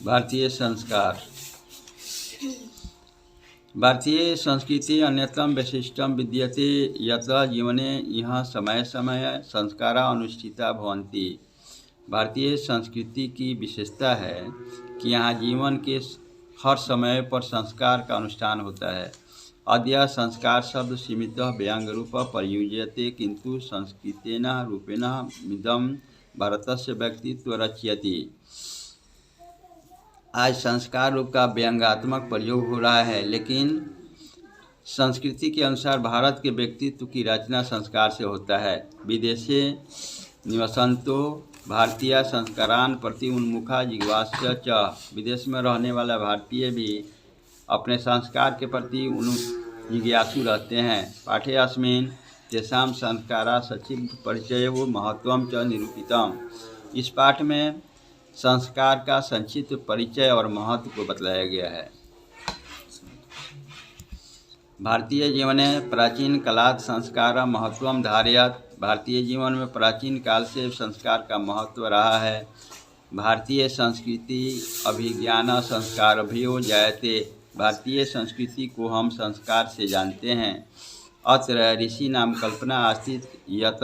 भारतीय संस्कार। भारतीय संस्कृति अन्यतम वैशिष्ट्यं विद्यते यत् जीवने यह समय समय संस्कारा अनुष्ठिता भवन्ति। भारतीय संस्कृति की विशेषता है कि यहाँ जीवन के हर समय पर संस्कार का अनुष्ठान होता है। अद्य संस्कार शब्द सीमित व्यंग रूप प्रयुज्यते किंतु संस्कृतेन रूपेण इदं भारतस्य व्यक्तित्व रचयति। आज संस्कार रूप का व्यंग्यात्मक प्रयोग हो रहा है, लेकिन संस्कृति के अनुसार भारत के व्यक्तित्व की रचना संस्कार से होता है। विदेशे निवसंतो भारतीय संस्कारान प्रति उन्मुखा जिज्ञास्य च। विदेश में रहने वाला भारतीय भी अपने संस्कार के प्रति जिज्ञासु रहते हैं। पाठे अस्मिन् तेषां संस्कारा सचिव परिचयो महत्वं च निरूपितम्। इस पाठ में संस्कार का संक्षिप्त परिचय और महत्व को बतलाया गया है। भारतीय जीवने प्राचीन कालात् संस्कार महत्वं धारयत्। भारतीय जीवन में प्राचीन काल से संस्कार का महत्व रहा है। भारतीय संस्कृति अभिज्ञान संस्कारभ्यो जायते। भारतीय संस्कृति को हम संस्कार से जानते हैं। अत्र ऋषीणां कल्पना आसीत् यत्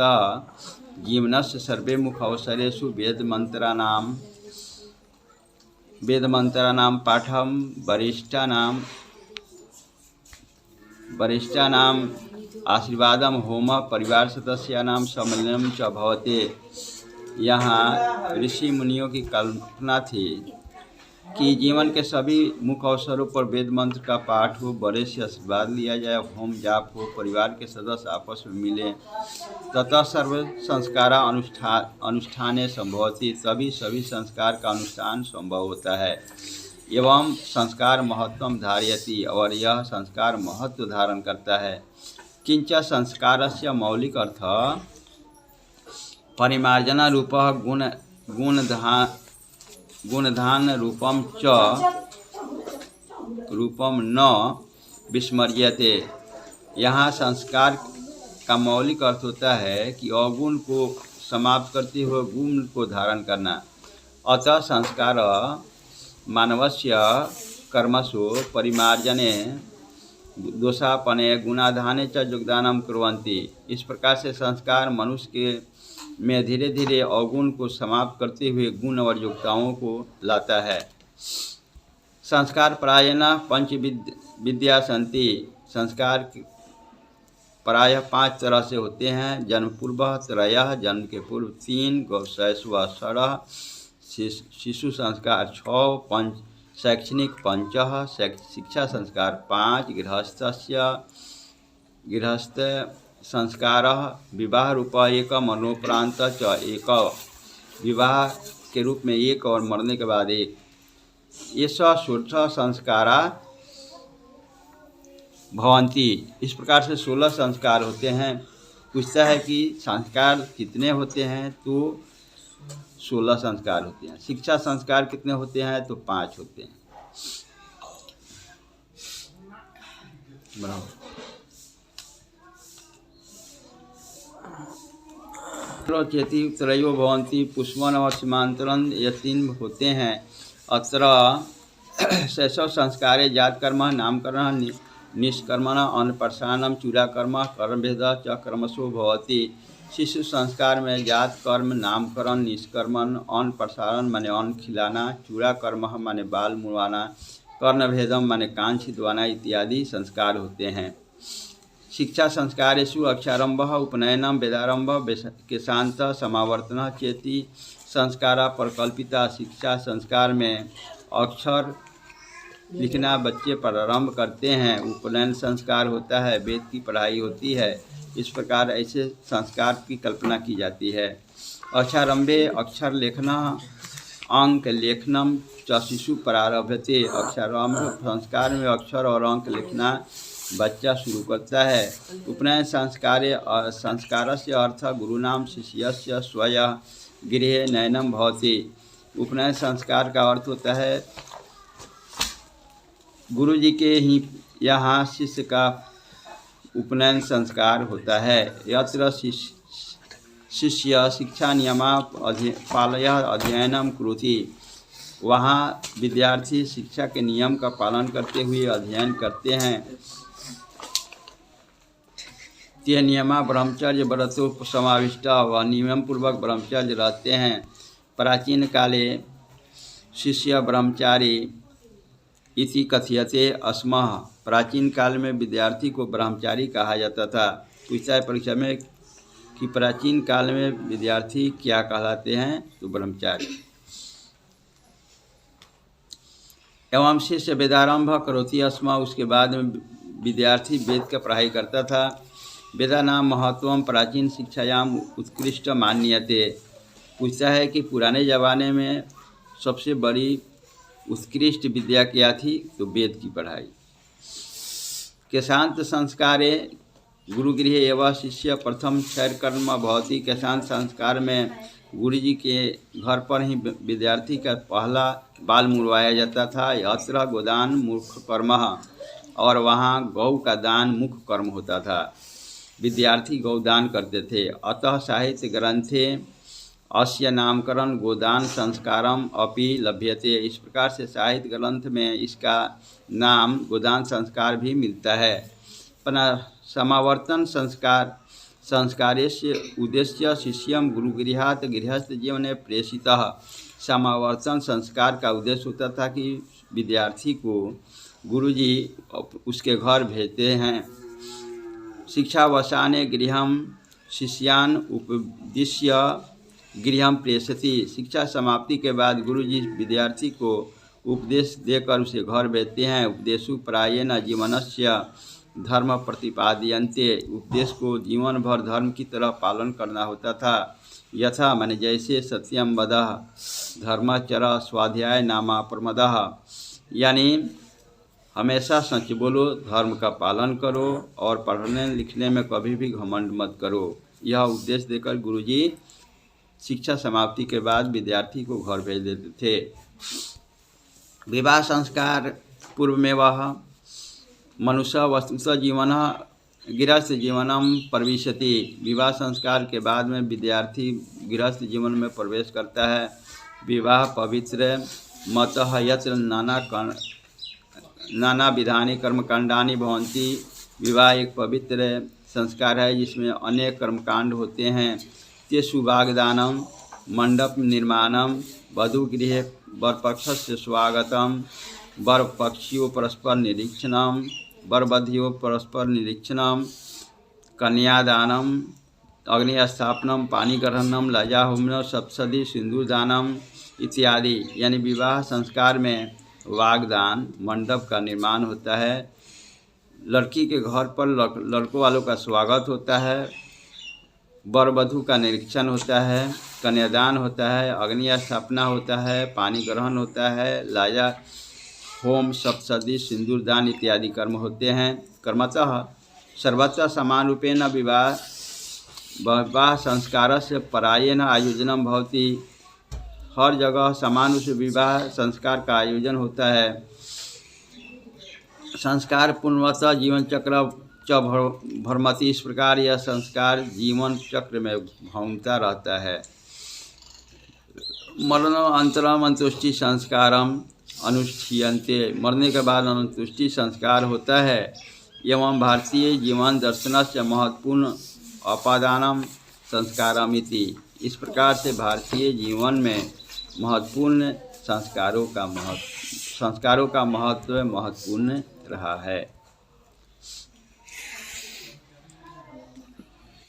जीवनस्य सर्वे मुखावसरेषु वेदमन्त्राणां पाठं वरिष्ठानां आशीर्वादं होम परिवार सदस्यानां सम्मेलनं च भवते। यहाँ ऋषि मुनियों की कल्पना थी कि जीवन के सभी मुख्य अवसरों पर वेद मंत्र का पाठ हो, बड़े से आशीर्वाद लिया जाए, होम जाप हो, परिवार के सदस्य आपस में मिले, ततः सर्व संस्कारा अनुष्ठाने संभवती। तभी सभी संस्कार का अनुष्ठान संभव होता है। एवं संस्कार महत्वं धारयति, और यह संस्कार महत्व धारण करता है। किंच संस्कारस्य मौलिक अर्थ परिमार्जन रूपः गुणधान रूपम न विस्मर्यते। यहाँ संस्कार का मौलिक अर्थ होता है कि अवगुण को समाप्त करते हुए गुण को धारण करना। अतः संस्कार मानवस्य कर्मसु परिमार्जने दोषापने गुणाधाने च योगदानं कुर्वन्ति। इस प्रकार से संस्कार मनुष्य के में धीरे धीरे अवगुण को समाप्त करते हुए गुण और योग्यताओं को लाता है। संस्कार प्रायेण पंच विद्या सन्ति। संस्कार प्रायः 5 तरह से होते हैं। जन्म पूर्व त्रयः, जन्म के पूर्व 3, गौशैशव षडः, शिशु संस्कार 6, शैक्षणिक 5, शिक्षा संस्कार 5, गृहस्थ संस्कार विवाह रूप 1, मरणोपरांत च 1। विवाह के रूप में 1 और मरने के बाद 1। ये 16 संस्कारा भवन्ति। इस प्रकार से 16 संस्कार होते हैं। पूछता है कि संस्कार कितने होते हैं, तो 16 संस्कार होते हैं। शिक्षा संस्कार कितने होते हैं, तो 5 होते हैं। बराबर। चेती त्रयो भवन्ति पुष्पन और सीमांतरण, ये 3 होते हैं। अत्र शैशव संस्कारे जातकर्म, नामकरण, निष्कर्मण, अन्नप्रसारणम, चूड़ाकर्म, कर्मभेद च कर्मसु भवति। शिशु संस्कार में जात कर्म, नामकरण, निष्कर्मण, अन्नप्रसारण माने अन्न खिलाना, चूड़ाकर्म माने बाल मुड़वाना, कर्णभेदम माने कान छिदवाना इत्यादि संस्कार होते हैं। शिक्षा संस्कारेषु अक्षरारंभ, उपनयनम, वेदारंभ, केशांत, समावर्तन चेति संस्कारा प्रकल्पिता। शिक्षा संस्कार में अक्षर लिखना बच्चे प्रारंभ करते हैं। उपनयन संस्कार होता है, वेद की पढ़ाई होती है। इस प्रकार ऐसे संस्कार की कल्पना की जाती है। अक्षरारंभे अक्षर लेखना, अंक लेखनम च शिशु प्रारभ्यते। अक्षरारंभ संस्कार में अक्षर और अंक लिखना बच्चा शुरू करता है। उपनयन संस्कारस्य अर्थ गुरुनाम शिष्यस्य स्वयं गृहे नयनम भवति। उपनयन संस्कार का अर्थ होता है गुरु जी के ही यहाँ शिष्य का उपनयन संस्कार होता है। यत्र शिष्य शिक्षा नियमा पालय अध्ययनम करोति। वहाँ विद्यार्थी शिक्षा के नियम का पालन करते हुए अध्ययन करते हैं। ते नियमा ब्रह्मचर्य व्रतो समाविष्ट, व नियम पूर्वक ब्रह्मचर्य रहते हैं। प्राचीन काले शिष्य ब्रह्मचारी इति कथ्यते अस्मः। प्राचीन काल में विद्यार्थी को ब्रह्मचारी कहा जाता था। पूछता है परीक्षा में कि प्राचीन काल में विद्यार्थी क्या कहलाते हैं, तो ब्रह्मचारी। एवं शिष्य वेदारंभ करोति अस्म, उसके बाद में विद्यार्थी वेद का पढ़ाई करता था। वेदानाम महत्वम प्राचीन शिक्षायाम उत्कृष्ट मान्यते। पूछता है कि पुराने ज़माने में सबसे बड़ी उत्कृष्ट विद्या क्या थी, तो वेद की पढ़ाई। केशांत संस्कारे गुरुगृह एवं शिष्य प्रथम क्षयकर्म भवति। केशांत संस्कार में गुरु जी के घर पर ही विद्यार्थी का पहला बाल मुड़वाया जाता था। यत्र गोदान मुख्य कर्म, और वहाँ गौ का दान मुख्य कर्म होता था। विद्यार्थी गौदान करते थे। अतः साहित्य ग्रंथे अस्य नामकरण गोदान संस्कारम अपि लभ्यते। इस प्रकार से साहित्य ग्रंथ में इसका नाम गोदान संस्कार भी मिलता है। पुनः समावर्तन संस्कारस्य उद्देश्य शिष्यम गुरुगृहात् गृहस्थ जीवने प्रेषितः। समावर्तन संस्कार का उद्देश्य होता था कि विद्यार्थी को गुरुजी उसके घर भेजते हैं। शिक्षावसाने गृहं शिष्यान् उपदिश्य गृहं प्रेषति। शिक्षा समाप्ति के बाद गुरुजी विद्यार्थी को उपदेश देकर उसे घर भेजते हैं। उपदेशु प्रायेण जीवनस्य धर्म प्रतिपादयन्ते। उपदेश को जीवन भर धर्म की तरह पालन करना होता था। यथा माने जैसे सत्यम वदः धर्मचर स्वाध्याय नामा प्रमदः, यानी हमेशा सच बोलो, धर्म का पालन करो और पढ़ने लिखने में कभी भी घमंड मत करो। यह उपदेश देकर गुरुजी शिक्षा समाप्ति के बाद विद्यार्थी को घर भेज देते थे। विवाह संस्कार पूर्व में वह मनुष्य वस्तुतः जीवन गृहस्थ जीवनम प्रविशति। विवाह संस्कार के बाद में विद्यार्थी गृहस्थ जीवन में प्रवेश करता है। विवाह पवित्र मतः यत्र नाना विधानि कर्मकांडानि भवन्ति। विवाह एक पवित्र संस्कार है जिसमें अनेक कर्मकांड होते हैं। तेषु वाग्दानम मंडप निर्माणम वधूगृहे वरपक्षस्य स्वागतम वरपक्षियों परस्पर निरीक्षणम वरवधियों परस्पर निरीक्षणम कन्यादानम अग्निस्थापनम पाणिग्रहणम लज्जाहोमनम सप्तशती सिंदूरदानम इत्यादि। यानी विवाह संस्कार में वागदान मंडप का निर्माण होता है। लड़की के घर पर लड़कों वालों का स्वागत होता है। वर वधू का निरीक्षण होता है। कन्यादान होता है। अग्नि स्थापना होता है। पानी ग्रहण होता है। लाजा होम सप्तशती सिंदूरदान इत्यादि कर्म होते हैं। कर्मतः सर्वत्र समान रूपेण विवाह संस्कारस्य परायेण आयोजनम भवति। हर जगह समान रूप से विवाह संस्कार का आयोजन होता है। संस्कार पूर्णतः जीवन चक्र च भ्रमति। इस प्रकार यह संस्कार जीवन चक्र में घूमता रहता है। मरणानंतरम अंत्येष्टि संस्कारम अनुष्ठीयन्ते। मरने के बाद अंत्येष्टि संस्कार होता है। एवं भारतीय जीवन दर्शनस्य महत्वपूर्ण उपादानम संस्कारमिति। इस प्रकार से भारतीय जीवन में महत्वपूर्ण संस्कारों का महत्व महत्वपूर्ण रहा है।